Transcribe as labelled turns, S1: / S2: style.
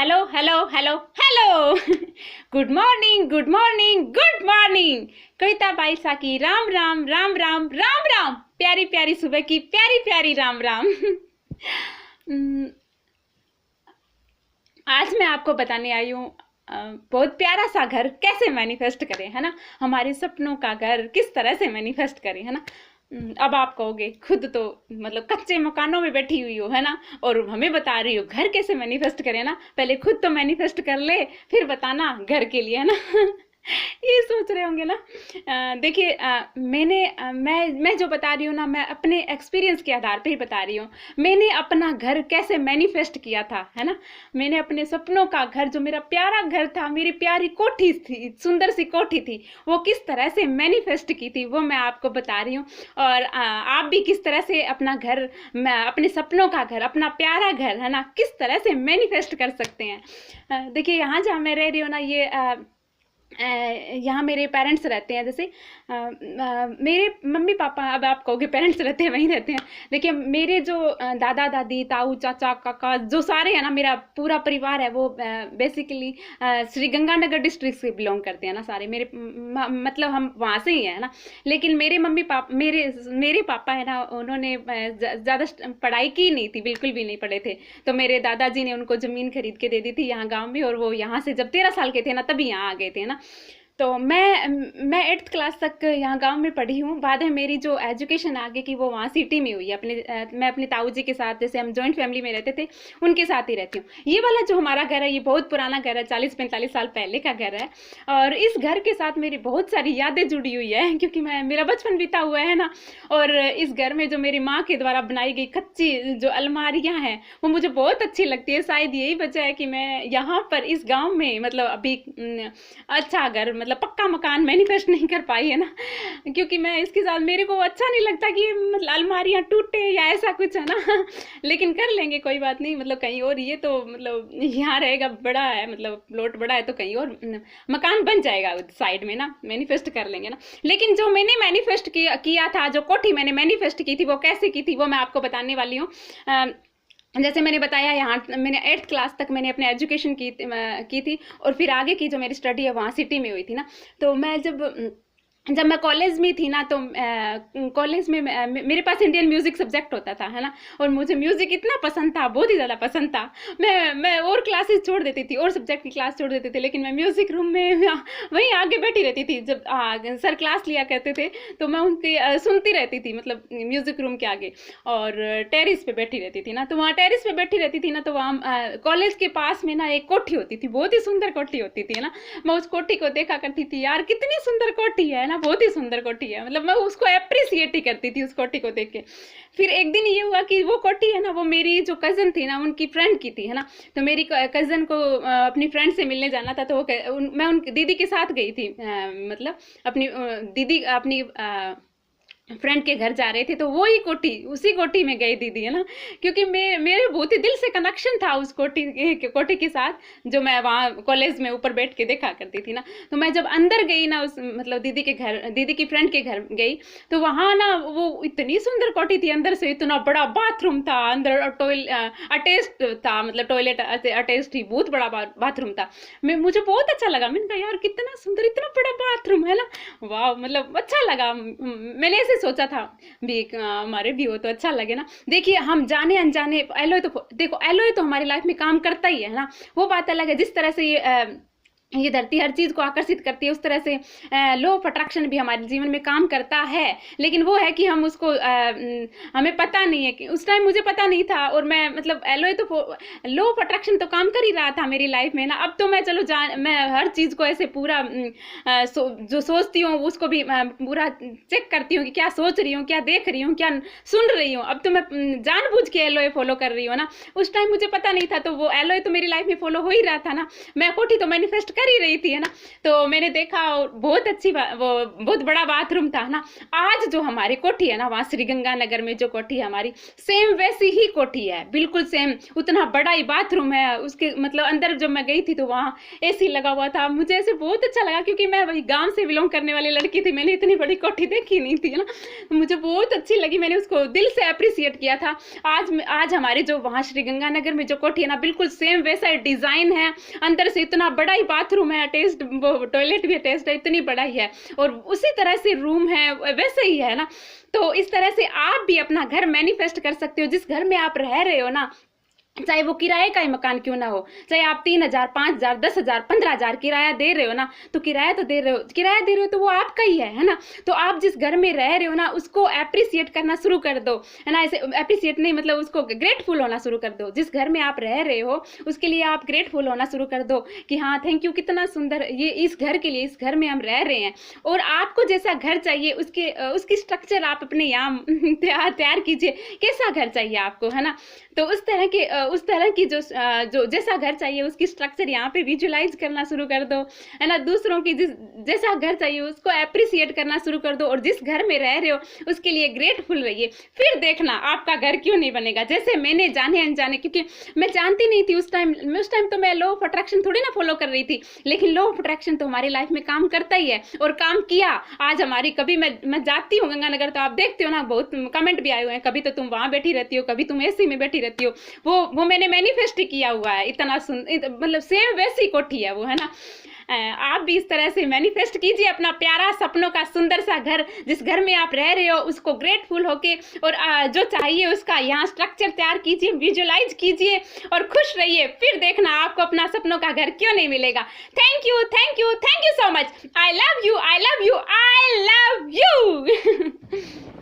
S1: Hello hello hello hello good morning good morning good morning. Kavita Baisa की राम राम राम राम राम राम। प्यारी प्यारी सुबह की प्यारी प्यारी राम राम। आज मैं आपको बताने आई हूँ बहुत प्यारा सा घर कैसे मैनिफेस्ट करें, है ना। हमारे सपनों का घर किस तरह से मैनिफेस्ट करें, है ना। अब आप कहोगे खुद तो मतलब कच्चे मकानों में बैठी हुई हो, है ना, और हमें बता रही हो घर कैसे मैनिफेस्ट करें ना। पहले खुद तो मैनिफेस्ट कर ले फिर बताना घर के लिए, है ना। ये सोच रहे होंगे ना। देखिए मैं जो बता रही हूँ ना, मैं अपने एक्सपीरियंस के आधार पे ही बता रही हूँ। मैंने अपना घर कैसे मैनिफेस्ट किया था, है ना। मैंने अपने सपनों का घर, जो मेरा प्यारा घर था, मेरी प्यारी कोठी थी, सुंदर सी कोठी थी, वो किस तरह से मैनिफेस्ट की थी वो मैं आपको बता रही हूँ। और आप भी किस तरह से अपना घर, अपने सपनों का घर, अपना प्यारा घर, है ना, किस तरह से मैनिफेस्ट कर सकते हैं। देखिए यहाँ जहाँ मैं रह रही हूँ ना, ये यहाँ मेरे पेरेंट्स रहते हैं। जैसे मेरे मम्मी पापा, अब आप कहोगे पेरेंट्स रहते हैं वहीं रहते हैं। देखिए मेरे जो दादा दादी, ताऊ चाचा काका, जो सारे हैं ना, मेरा पूरा परिवार है, वो बेसिकली श्री गंगानगर डिस्ट्रिक्ट से बिलोंग करते हैं ना सारे। मेरे मतलब हम वहाँ से ही हैं ना। लेकिन मेरे मम्मी पापा, मेरे पापा है ना, उन्होंने ज़्यादा पढ़ाई की नहीं थी, बिल्कुल भी नहीं पढ़े थे। तो मेरे दादाजी ने उनको ज़मीन खरीद के दे दी थी यहाँ गाँव में, और वो यहाँ से जब 13 साल के थे ना तभी यहाँ आ गए थे ना। तो मैं 8th क्लास तक यहाँ गांव में पढ़ी हूँ। बाद में मेरी जो एजुकेशन आगे की वो वहाँ सिटी में हुई है। मैं अपने ताऊ जी के साथ, जैसे हम जॉइंट फैमिली में रहते थे, उनके साथ ही रहती हूँ। ये वाला जो हमारा घर है, ये बहुत पुराना घर है, 40-45 साल पहले का घर है। और इस घर के साथ मेरी बहुत सारी यादें जुड़ी हुई है, क्योंकि मेरा बचपन बीता हुआ है ना। और इस घर में जो मेरी माँ के द्वारा बनाई गई कच्ची जो अलमारियाँ हैं, वो मुझे बहुत अच्छी लगती है। शायद यही वजह है कि मैं यहाँ पर इस गाँव में मतलब अभी अच्छा घर, मतलब पक्का मकान मैनिफेस्ट नहीं कर पाई, है ना। क्योंकि मैं इसके साथ, मेरे को अच्छा नहीं लगता कि मतलब अलमारियां टूटे या ऐसा कुछ, है ना। लेकिन कर लेंगे, कोई बात नहीं, मतलब कहीं और, ये तो मतलब यहाँ रहेगा, बड़ा है, मतलब प्लॉट बड़ा है, तो कहीं और मकान बन जाएगा साइड में ना, मैनिफेस्ट कर लेंगे ना। लेकिन जो मैंने मैनिफेस्ट किया था, जो कोठी मैंने मैनिफेस्ट की थी, वो कैसे की थी वो मैं आपको बताने वाली हूँ। जैसे मैंने बताया, यहाँ मैंने 8th क्लास तक मैंने अपने एजुकेशन की थी, और फिर आगे की जो मेरी स्टडी है वहाँ सिटी में हुई थी ना। तो मैं जब मैं कॉलेज में थी ना, तो कॉलेज में मेरे पास इंडियन म्यूज़िक सब्जेक्ट होता था, है ना। और मुझे म्यूज़िक इतना पसंद था, बहुत ही ज़्यादा पसंद था। मैं और क्लासेस छोड़ देती थी, और सब्जेक्ट की क्लास छोड़ देती थी, लेकिन मैं म्यूज़िक रूम में वहीं आगे बैठी रहती थी। जब सर क्लास लिया करते थे तो मैं उनकी सुनती रहती थी, मतलब म्यूज़िक रूम के आगे। और टेरिस पे बैठी रहती थी ना, तो वहाँ टेरिस पे बैठी रहती थी ना, तो वहाँ कॉलेज के पास में ना एक कोठी होती थी, बहुत ही सुंदर कोठी होती थी ना। मैं उस कोठी को देखा करती थी, यार कितनी सुंदर कोठी है ना, बहुत ही सुंदर कोठी है। मतलब मैं उसको अप्रिसिएट ही करती थी, उस कोठी को देख के। फिर एक दिन ये हुआ कि वो कोठी है ना, वो मेरी जो कज़न थी ना, उनकी फ्रेंड की थी, है ना। तो मेरी कज़न को अपनी फ्रेंड से मिलने जाना था, तो मैं उन दीदी के साथ गई थी, मतलब अपनी दीदी अपनी फ्रेंड के घर जा रहे थे, तो वो ही कोठी, उसी कोठी में गई दीदी, है ना। क्योंकि मेरे बहुत ही दिल से कनेक्शन था उस कोठी के साथ, जो मैं वहाँ कॉलेज में ऊपर बैठ के देखा करती थी ना। तो मैं जब अंदर गई ना, उस मतलब दीदी के घर, दीदी की फ्रेंड के घर गई, तो वहाँ ना वो इतनी सुंदर कोठी थी, अंदर से इतना बड़ा बाथरूम था, अंदर अटैच्ड था, मतलब टॉयलेट अटैच्ड थी, बहुत बड़ा बाथरूम था। मुझे बहुत अच्छा लगा, मैंने कहा यार कितना सुंदर, इतना बड़ा बाथरूम, है ना। वाह, मतलब अच्छा लगा। मैंने ऐसे सोचा था भी हमारे भी हो तो अच्छा लगे ना। देखिए हम जाने अनजाने, एलोय तो देखो, एलोय तो हमारी लाइफ में काम करता ही है ना। वो बात अलग है, जिस तरह से ये धरती हर चीज़ को आकर्षित करती है, उस तरह से लॉ ऑफ अट्रैक्शन भी हमारे जीवन में काम करता है। लेकिन वो है कि हम उसको हमें पता नहीं है, कि उस टाइम मुझे पता नहीं था। और मैं मतलब एलोय तो लॉ ऑफ अट्रैक्शन तो काम कर ही रहा था मेरी लाइफ में ना। अब तो मैं चलो मैं हर चीज़ को ऐसे पूरा जो सोचती हूँ उसको भी पूरा चेक करती हूँ कि क्या सोच रही हूँ, क्या देख रही हूँ, क्या सुन रही हूँ। अब तो मैं जानबूझ के एलोय फॉलो कर रही हूँ ना। उस टाइम मुझे पता नहीं था, तो वो एलोय तो मेरी लाइफ में फॉलो हो ही रहा था ना। मैं कोठी तो मैनिफेस्ट कर ही रही थी, है ना। तो मैंने देखा और बहुत अच्छी वो बहुत बड़ा बाथरूम था ना। आज जो हमारी कोठी है ना, वहाँ श्री गंगानगर में जो कोठी है हमारी, सेम वैसी ही कोठी है, बिल्कुल सेम। उतना बड़ा ही बाथरूम है उसके, मतलब अंदर जब मैं गई थी तो वहाँ एसी लगा हुआ था। मुझे ऐसे बहुत अच्छा लगा, क्योंकि मैं वही गांव से बिलोंग करने वाली लड़की थी, मैंने इतनी बड़ी कोठी देखी नहीं थी, है ना। मुझे बहुत अच्छी लगी, मैंने उसको दिल से अप्रिसिएट किया था। आज हमारे जो वहाँ श्री गंगानगर में जो कोठी है ना, बिल्कुल सेम वैसा डिजाइन है। अंदर से इतना बड़ा ही बाथरूम है, अटैच्ड टॉयलेट भी अटैच्ड है, इतनी बड़ा ही है। और उसी तरह से रूम है, वैसे ही है ना। तो इस तरह से आप भी अपना घर मैनिफेस्ट कर सकते हो। जिस घर में आप रह रहे हो ना, चाहे वो किराए का ही मकान क्यों ना हो, चाहे आप 3,000, 5,000, 10,000, 15,000 किराया दे रहे हो ना, तो किराया दे रहे हो तो वो आपका ही है ना। तो आप जिस घर में रह रहे हो ना, उसको अप्रिसिएट करना शुरू कर दो, है ना। ऐसे अप्रिसिएट नहीं, मतलब उसको ग्रेटफुल होना शुरू कर दो। जिस घर में आप रह रहे हो उसके लिए आप ग्रेटफुल होना शुरू कर दो कि हाँ थैंक यू, कितना सुंदर ये इस घर के लिए, इस घर में हम रह रहे हैं। और आपको जैसा घर चाहिए उसकी स्ट्रक्चर आप अपने यहाँ तैयार कीजिए, कैसा घर चाहिए आपको, है ना। तो उस तरह की जो जैसा घर चाहिए उसकी स्ट्रक्चर यहाँ पे विजुलाइज करना शुरू कर दो, है ना। दूसरों की जैसा घर चाहिए उसको अप्रिसिएट करना शुरू कर दो, और जिस घर में रह रहे हो उसके लिए ग्रेटफुल रहिए। फिर देखना आपका घर क्यों नहीं बनेगा। जैसे मैंने जाने अनजाने, क्योंकि मैं जानती नहीं थी उस टाइम तो मैं लॉ ऑफ अट्रैक्शन थोड़ी ना फॉलो कर रही थी, लेकिन लॉ ऑफ अट्रैक्शन तो हमारी लाइफ में काम करता ही है, और काम किया। आज हमारी कभी मैं जाती हूँ गंगानगर, तो आप देखते हो ना बहुत कमेंट भी आए हुए हैं, कभी तो तुम वहां बैठी रहती हो, कभी तुम एसी में बैठी रहती हो। वो मैंने मैनिफेस्ट किया हुआ है, इतना मतलब सेम वैसी कोठी है वो, है ना। आप भी इस तरह से मैनिफेस्ट कीजिए अपना प्यारा सपनों का सुंदर सा घर। जिस घर में आप रह रहे हो उसको ग्रेटफुल होके, और जो चाहिए उसका यहाँ स्ट्रक्चर तैयार कीजिए, विजुलाइज कीजिए और खुश रहिए। फिर देखना आपको अपना सपनों का घर क्यों नहीं मिलेगा। Thank you, thank you, thank you so much. I love you, I love you, I love you.